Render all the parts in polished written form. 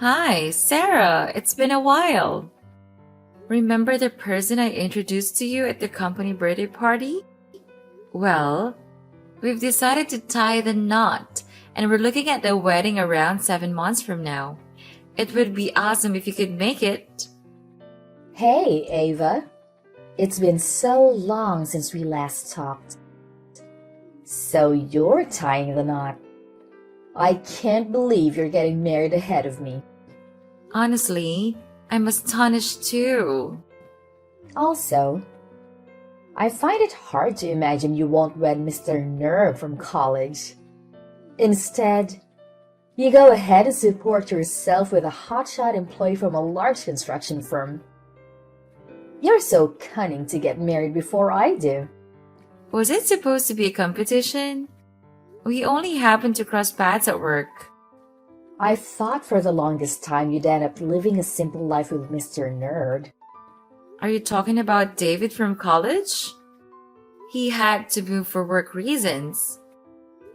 Hi, Sarah. It's been a while. Remember the person I introduced to you at the company birthday party? Well, we've decided to tie the knot, and we're looking at the wedding around 7 months from now. It would be awesome if you could make it. Hey, Ava. It's been so long since we last talked. So you're tying the knot. I can't believe you're getting married ahead of me. Honestly, I'm astonished too. Also, I find it hard to imagine you won't wed Mr. Nerd from college. Instead, you go ahead and support yourself with a hotshot employee from a large construction firm. You're so cunning to get married before I do. Was it supposed to be a competition? We only happened to cross paths at work. I thought for the longest time you'd end up living a simple life with Mr. Nerd. Are you talking about David from college? He had to move for work reasons.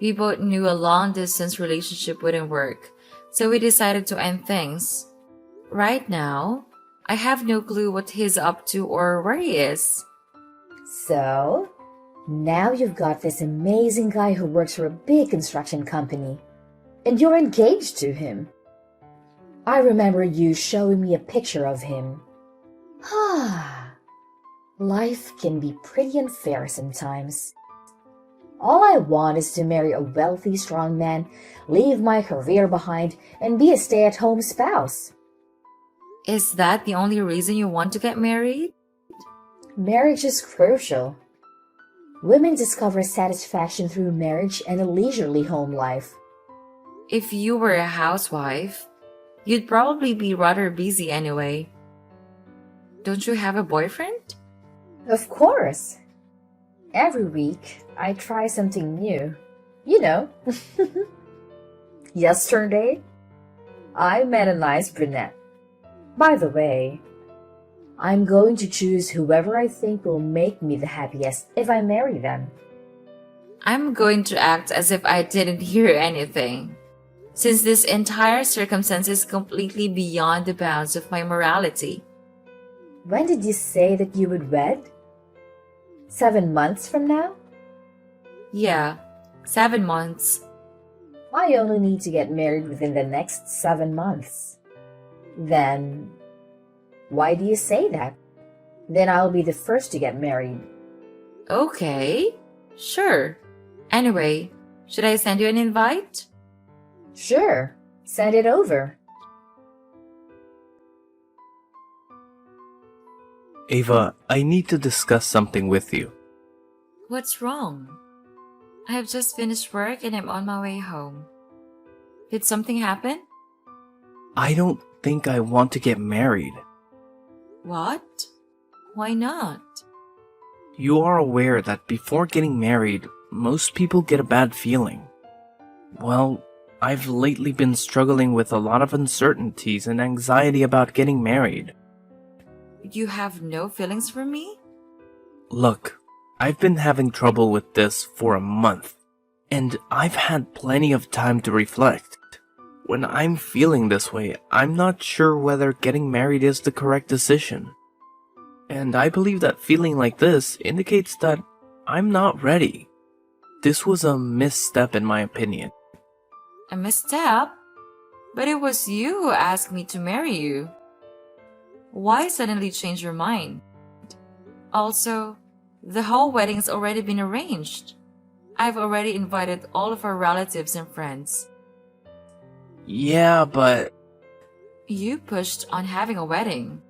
We both knew a long distance relationship wouldn't work, so we decided to end things. Right now, I have no clue what he's up to or where he is. So, now you've got this amazing guy who works for a big construction company, and you're engaged to him. I remember you showing me a picture of him. Life can be pretty unfair sometimes. All I want is to marry a wealthy, strong man, leave my career behind, and be a stay-at-home spouse. Is that the only reason you want to get married? Marriage is crucial. Women discover satisfaction through marriage and a leisurely home life. If you were a housewife, you'd probably be rather busy anyway. Don't you have a boyfriend? Of course. Every week, I try something new. You know. Yesterday, I met a nice brunette. By the way, I'm going to choose whoever I think will make me the happiest if I marry them. I'm going to act as if I didn't hear anything, since this entire circumstance is completely beyond the bounds of my morality. When did you say that you would wed? 7 months from now? Yeah, 7 months. I only need to get married within the next 7 months. Then, why do you say that? Then I'll be the first to get married. Okay, sure. Anyway, should I send you an invite? Sure, send it over. Ava, I need to discuss something with you. What's wrong? I have just finished work and I'm on my way home. Did something happen? I don't think I want to get married. What? Why not? You are aware that before getting married, most people get a bad feeling. Well, I've lately been struggling with a lot of uncertainties and anxiety about getting married. You have no feelings for me? Look, I've been having trouble with this for a month, and I've had plenty of time to reflect. When I'm feeling this way, I'm not sure whether getting married is the correct decision. And I believe that feeling like this indicates that I'm not ready. This was a misstep in my opinion. A misstep? But it was you who asked me to marry you. Why suddenly change your mind? Also, the whole wedding's already been arranged. I've already invited all of our relatives and friends. Yeah, but... You pushed on having a wedding,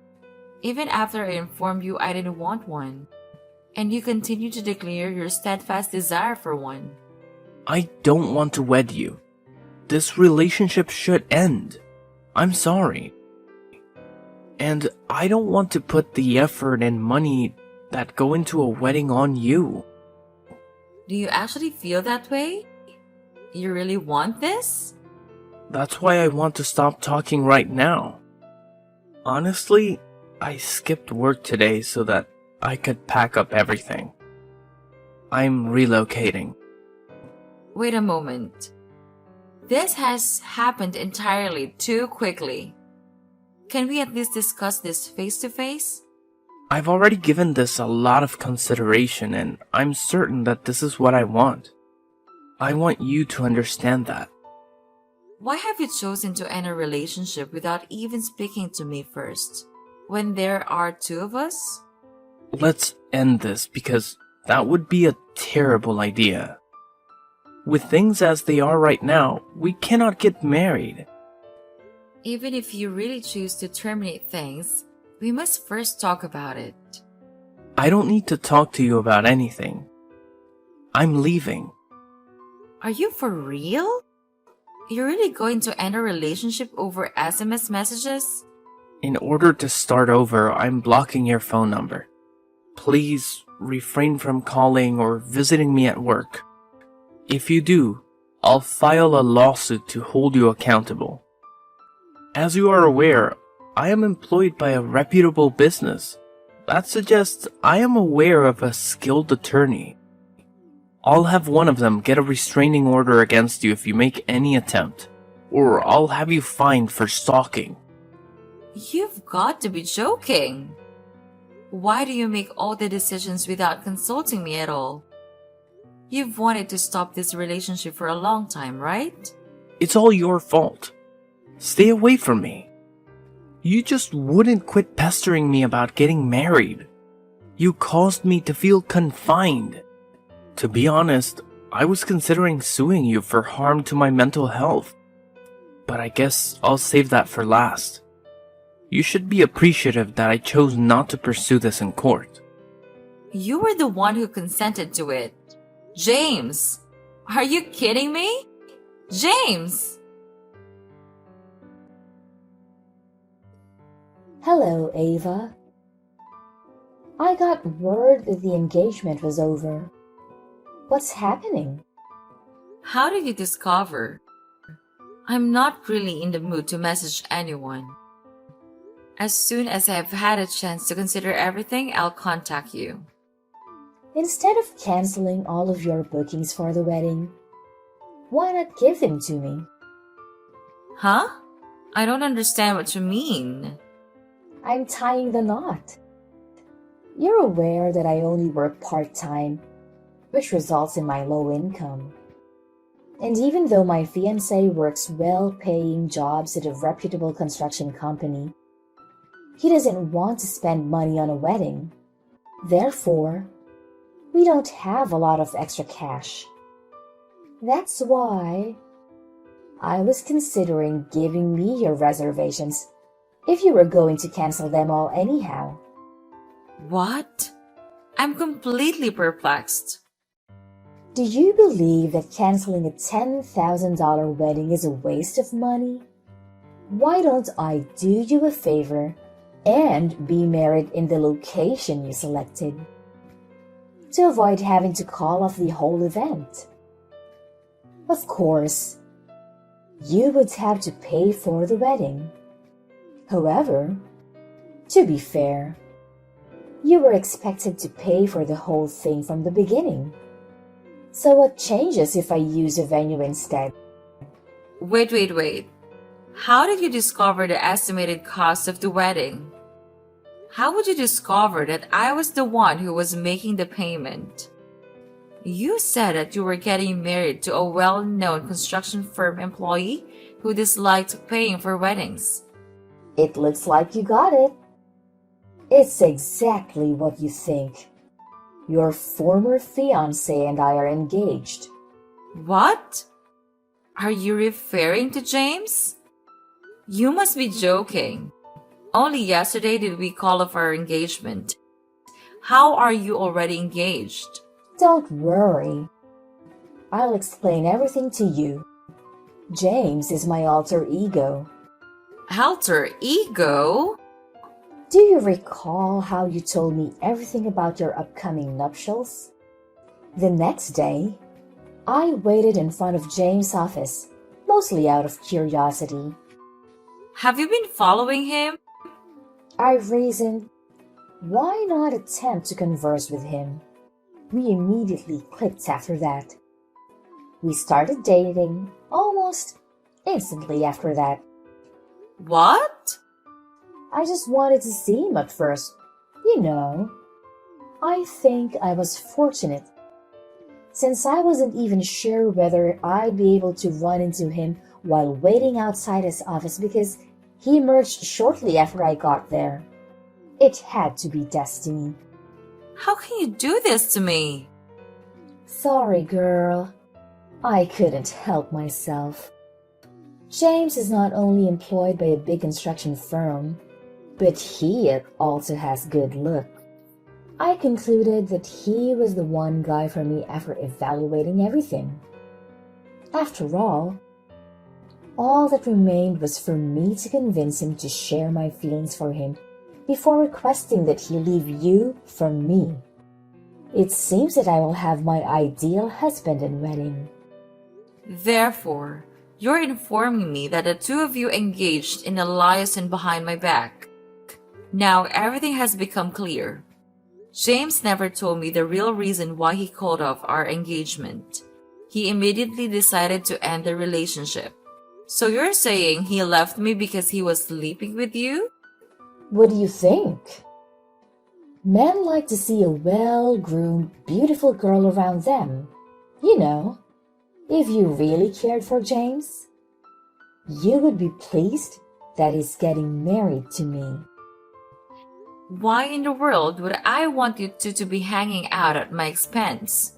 even after I informed you I didn't want one, and you continue to declare your steadfast desire for one. I don't want to wed you. This relationship should end. I'm sorry. And I don't want to put the effort and money that go into a wedding on you. Do you actually feel that way? You really want this? That's why I want to stop talking right now. Honestly, I skipped work today so that I could pack up everything. I'm relocating. Wait a moment. This has happened entirely too quickly. Can we at least discuss this face to face? I've already given this a lot of consideration, and I'm certain that this is what I want. I want you to understand that. Why have you chosen to end a relationship without even speaking to me first, when there are two of us? Let's end this because that would be a terrible idea. With things as they are right now, we cannot get married. Even if you really choose to terminate things, we must first talk about it. I don't need to talk to you about anything. I'm leaving. Are you for real? You're really going to end a relationship over SMS messages? In order to start over, I'm blocking your phone number. Please refrain from calling or visiting me at work. If you do, I'll file a lawsuit to hold you accountable. As you are aware, I am employed by a reputable business. That suggests I am aware of a skilled attorney. I'll have one of them get a restraining order against you if you make any attempt, or I'll have you fined for stalking. You've got to be joking. Why do you make all the decisions without consulting me at all? You've wanted to stop this relationship for a long time, right? It's all your fault. Stay away from me. You just wouldn't quit pestering me about getting married. You caused me to feel confined. To be honest, I was considering suing you for harm to my mental health. But I guess I'll save that for last. You should be appreciative that I chose not to pursue this in court. You were the one who consented to it. James! Are you kidding me? James! Hello, Ava. I got word that the engagement was over. What's happening? How did you discover? I'm not really in the mood to message anyone. As soon as I've had a chance to consider everything, I'll contact you. Instead of canceling all of your bookings for the wedding, why not give them to me? Huh? I don't understand what you mean. I'm tying the knot. You're aware that I only work part-time, which results in my low income. And even though my fiancé works well-paying jobs at a reputable construction company, he doesn't want to spend money on a wedding. Therefore, we don't have a lot of extra cash. That's why I was considering giving me your reservations if you were going to cancel them all anyhow. What? I'm completely perplexed. Do you believe that canceling a $10,000 wedding is a waste of money? Why don't I do you a favor and be married in the location you selected, to avoid having to call off the whole event? Of course, you would have to pay for the wedding. However, to be fair, you were expected to pay for the whole thing from the beginning. So what changes if I use a venue instead? Wait. How did you discover the estimated cost of the wedding? How would you discover that I was the one who was making the payment? You said that you were getting married to a well-known construction firm employee who disliked paying for weddings. It looks like you got it. It's exactly what you think. Your former fiancé and I are engaged. What? Are you referring to James? You must be joking. Only yesterday did we call off our engagement. How are you already engaged? Don't worry. I'll explain everything to you. James is my alter ego. Alter ego? Do you recall how you told me everything about your upcoming nuptials? The next day, I waited in front of James' office, mostly out of curiosity. Have you been following him? I reasoned, why not attempt to converse with him? We immediately clicked after that. We started dating almost instantly after that. What? I just wanted to see him at first. You know, I think I was fortunate, since I wasn't even sure whether I'd be able to run into him while waiting outside his office because he emerged shortly after I got there. It had to be destiny. How can you do this to me? Sorry, girl. I couldn't help myself. James is not only employed by a big construction firm, but he also has good luck. I concluded that he was the one guy for me after evaluating everything. After all that remained was for me to convince him to share my feelings for him before requesting that he leave you for me. It seems that I will have my ideal husband and wedding. Therefore, you're informing me that the two of you engaged in a liaison behind my back. Now everything has become clear. James never told me the real reason why he called off our engagement. He immediately decided to end the relationship. So you're saying he left me because he was sleeping with you? What do you think? Men like to see a well-groomed, beautiful girl around them. You know, if you really cared for James, you would be pleased that he's getting married to me. Why in the world would I want you two to be hanging out at my expense?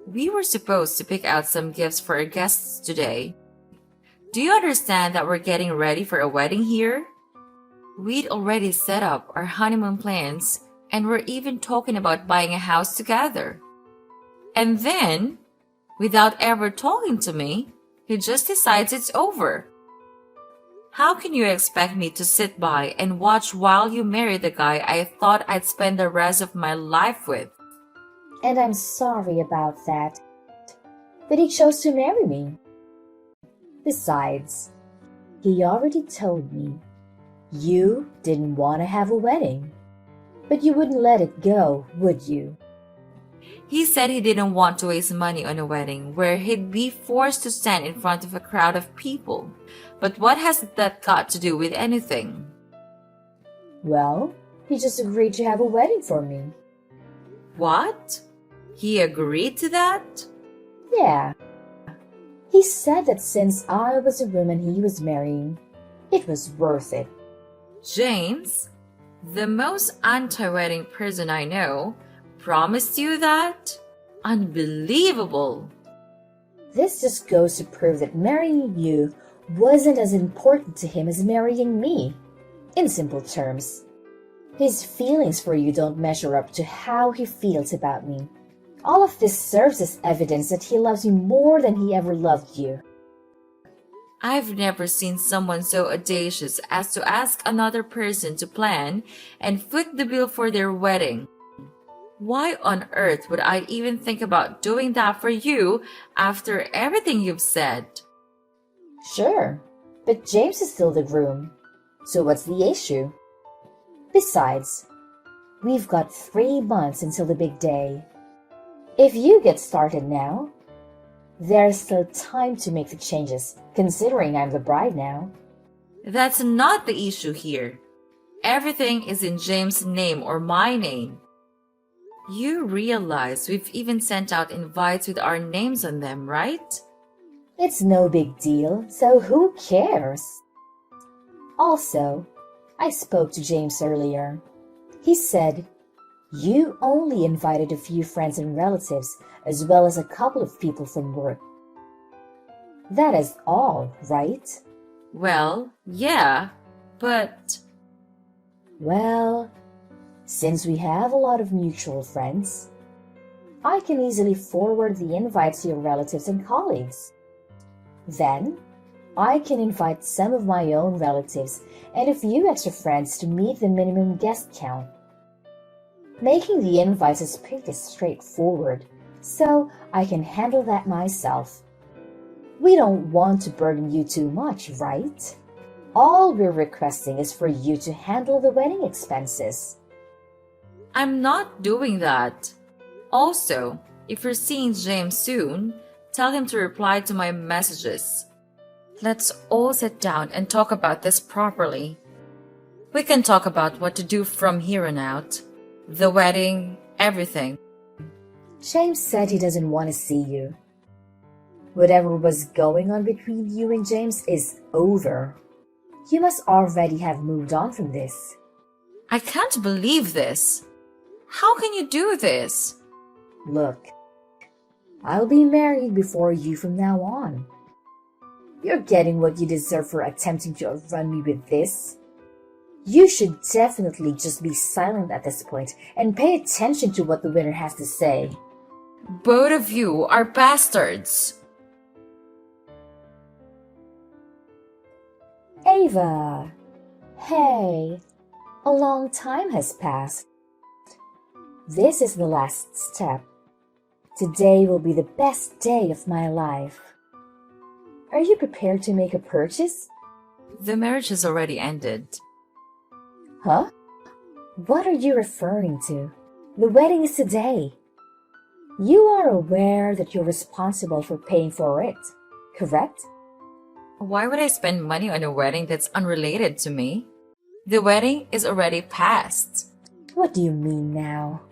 We were supposed to pick out some gifts for our guests today. Do you understand that we're getting ready for a wedding here? We'd already set up our honeymoon plans and we're even talking about buying a house together. And then, without ever talking to me, he just decides it's over. How can you expect me to sit by and watch while you marry the guy I thought I'd spend the rest of my life with? And I'm sorry about that. But he chose to marry me. Besides, he already told me you didn't want to have a wedding. But you wouldn't let it go, would you? He said he didn't want to waste money on a wedding where he'd be forced to stand in front of a crowd of people. But what has that got to do with anything? Well, he just agreed to have a wedding for me. What? He agreed to that? Yeah. He said that since I was the woman he was marrying, it was worth it. James, the most anti-wedding person I know, promised you that? Unbelievable! This just goes to prove that marrying you wasn't as important to him as marrying me. In simple terms, his feelings for you don't measure up to how he feels about me. All of this serves as evidence that he loves you more than he ever loved you. I've never seen someone so audacious as to ask another person to plan and foot the bill for their wedding. Why on earth would I even think about doing that for you after everything you've said? Sure, but James is still the groom, so what's the issue? Besides, we've got 3 months until the big day. If you get started now, there's still time to make the changes, considering I'm the bride now. That's not the issue here. Everything is in James' name or my name. You realize we've even sent out invites with our names on them, right? It's no big deal, so who cares? Also, I spoke to James earlier. He said, you only invited a few friends and relatives, as well as a couple of people from work. That is all, right? Well, yeah, but... Well, since we have a lot of mutual friends, I can easily forward the invites to your relatives and colleagues. Then, I can invite some of my own relatives and a few extra friends to meet the minimum guest count. Making the invites is pretty straightforward, so I can handle that myself. We don't want to burden you too much, right? All we're requesting is for you to handle the wedding expenses. I'm not doing that. Also, if you're seeing James soon, tell him to reply to my messages. Let's all sit down and talk about this properly. We can talk about what to do from here on out. The wedding, everything. James said he doesn't want to see you. Whatever was going on between you and James is over. You must already have moved on from this. I can't believe this. How can you do this? Look, I'll be married before you from now on. You're getting what you deserve for attempting to outrun me with this. You should definitely just be silent at this point and pay attention to what the winner has to say. Both of you are bastards. Ava! Hey! A long time has passed. This is the last step. Today will be the best day of my life. Are you prepared to make a purchase? The marriage has already ended. Huh? What are you referring to? The wedding is today. You are aware that you're responsible for paying for it, correct? Why would I spend money on a wedding that's unrelated to me? The wedding is already past. What do you mean now?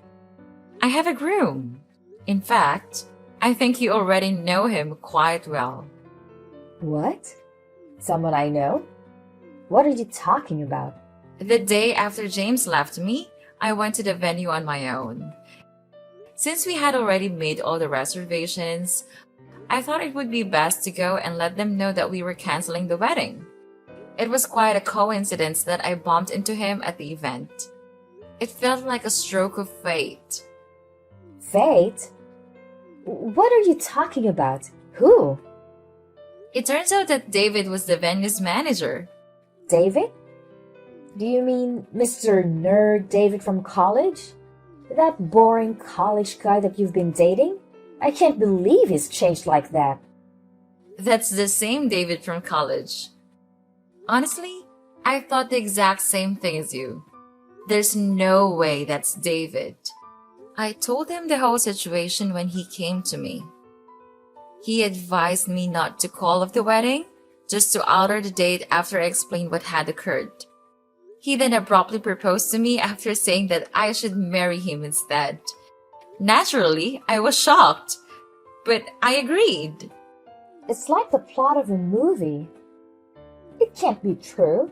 I have a groom. In fact, I think you already know him quite well. What? Someone I know? What are you talking about? The day after James left me, I went to the venue on my own. Since we had already made all the reservations, I thought it would be best to go and let them know that we were canceling the wedding. It was quite a coincidence that I bumped into him at the event. It felt like a stroke of fate. Fate? What are you talking about? Who? It turns out that David was the venue's manager. David? Do you mean Mr. Nerd David from college? That boring college guy that you've been dating? I can't believe he's changed like that. That's the same David from college. Honestly, I thought the exact same thing as you. There's no way that's David. I told him the whole situation when he came to me. He advised me not to call off the wedding, just to alter the date after I explained what had occurred. He then abruptly proposed to me after saying that I should marry him instead. Naturally, I was shocked, but I agreed. It's like the plot of a movie. It can't be true.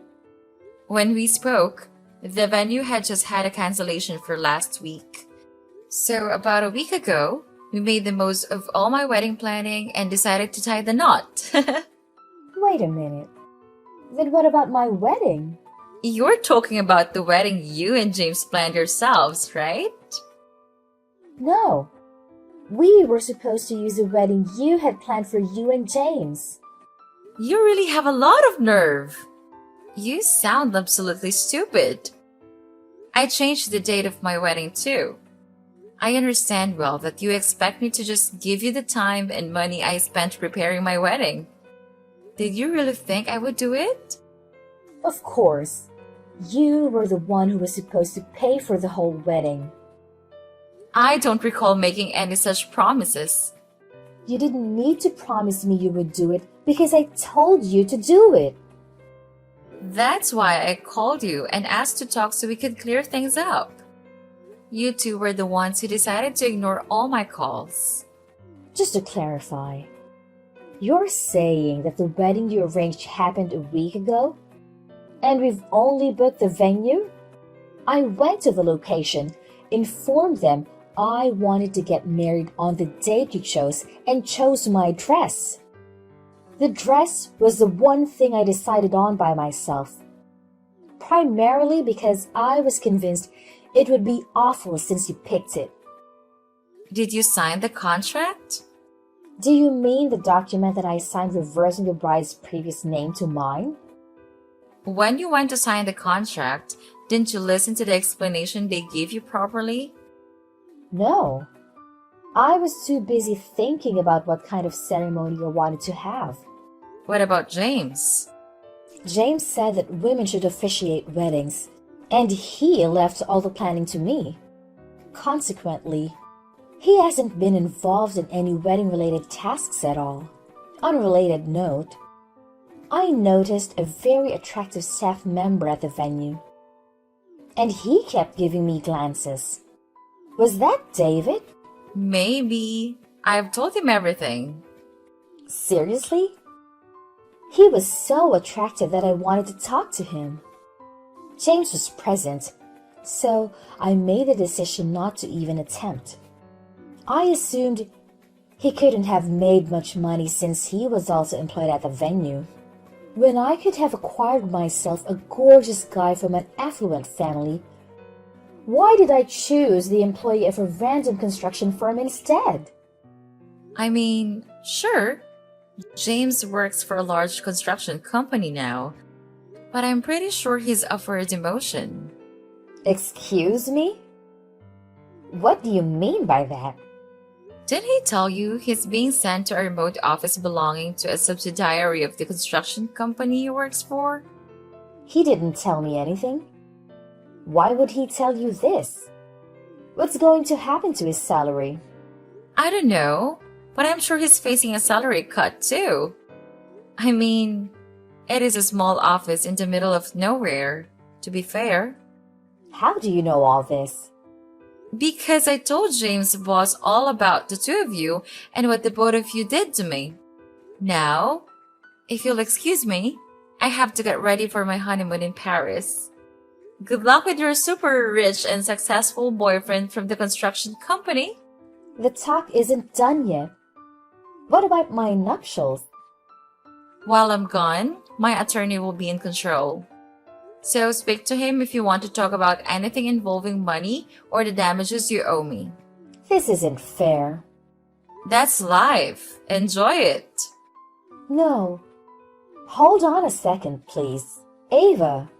When we spoke, the venue had just had a cancellation for last week. So about a week ago, we made the most of all my wedding planning and decided to tie the knot. Wait a minute. Then what about my wedding? You're talking about the wedding you and James planned yourselves, right? No. We were supposed to use the wedding you had planned for you and James. You really have a lot of nerve. You sound absolutely stupid. I changed the date of my wedding too. I understand well that you expect me to just give you the time and money I spent preparing my wedding. Did you really think I would do it? Of course. You were the one who was supposed to pay for the whole wedding. I don't recall making any such promises. You didn't need to promise me you would do it because I told you to do it. That's why I called you and asked to talk so we could clear things up. You two were the ones who decided to ignore all my calls. Just to clarify, you're saying that the wedding you arranged happened a week ago? And we've only booked the venue? I went to the location, informed them I wanted to get married on the date you chose, and chose my dress. The dress was the one thing I decided on by myself. Primarily because I was convinced it would be awful since you picked it. Did you sign the contract? Do you mean the document that I signed reversing the bride's previous name to mine? When you went to sign the contract, didn't you listen to the explanation they gave you properly? No. I was too busy thinking about what kind of ceremony I wanted to have. What about James? James said that women should officiate weddings, and he left all the planning to me. Consequently, he hasn't been involved in any wedding-related tasks at all. On a related note, I noticed a very attractive staff member at the venue, and he kept giving me glances. Was that David? Maybe. I've told him everything. Seriously? He was so attractive that I wanted to talk to him. James was present, so I made the decision not to even attempt. I assumed he couldn't have made much money since he was also employed at the venue, when I could have acquired myself a gorgeous guy from an affluent family. Why did I choose the employee of a random construction firm instead? I mean, sure, James works for a large construction company now, but I'm pretty sure he's up for a demotion. Excuse me? What do you mean by that? Didn't he tell you he's being sent to a remote office belonging to a subsidiary of the construction company he works for? He didn't tell me anything. Why would he tell you this? What's going to happen to his salary? I don't know, but I'm sure he's facing a salary cut too. I mean, it is a small office in the middle of nowhere, to be fair. How do you know all this? Because I told James' boss all about the two of you and what the both of you did to me. Now, if you'll excuse me, I have to get ready for my honeymoon in Paris. Good luck with your super rich and successful boyfriend from the construction company. The talk isn't done yet. What about my nuptials? While I'm gone, my attorney will be in control. So speak to him if you want to talk about anything involving money or the damages you owe me. This isn't fair. That's life. Enjoy it. No. Hold on a second, please. Ava.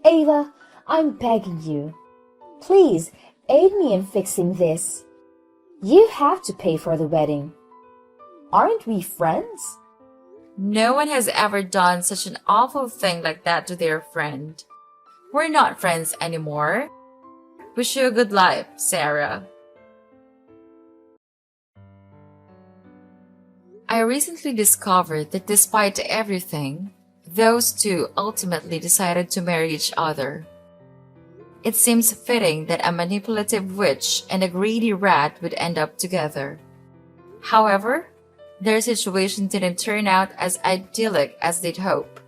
Ava, I'm begging you. Please, aid me in fixing this. You have to pay for the wedding. Aren't we friends? No one has ever done such an awful thing like that to their friend. We're not friends anymore. Wish you a good life, Sarah. I recently discovered that despite everything, those two ultimately decided to marry each other. It seems fitting that a manipulative witch and a greedy rat would end up together. However, their situation didn't turn out as idyllic as they'd hope.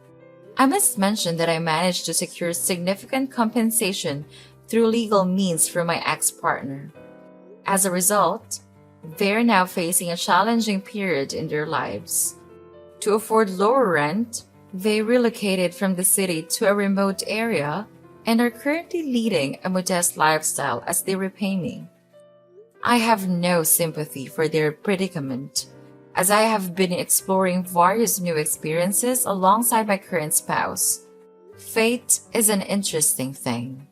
I must mention that I managed to secure significant compensation through legal means from my ex-partner. As a result, they're now facing a challenging period in their lives. To afford lower rent, they relocated from the city to a remote area and are currently leading a modest lifestyle as they repay me. I have no sympathy for their predicament, as I have been exploring various new experiences alongside my current spouse. Fate is an interesting thing.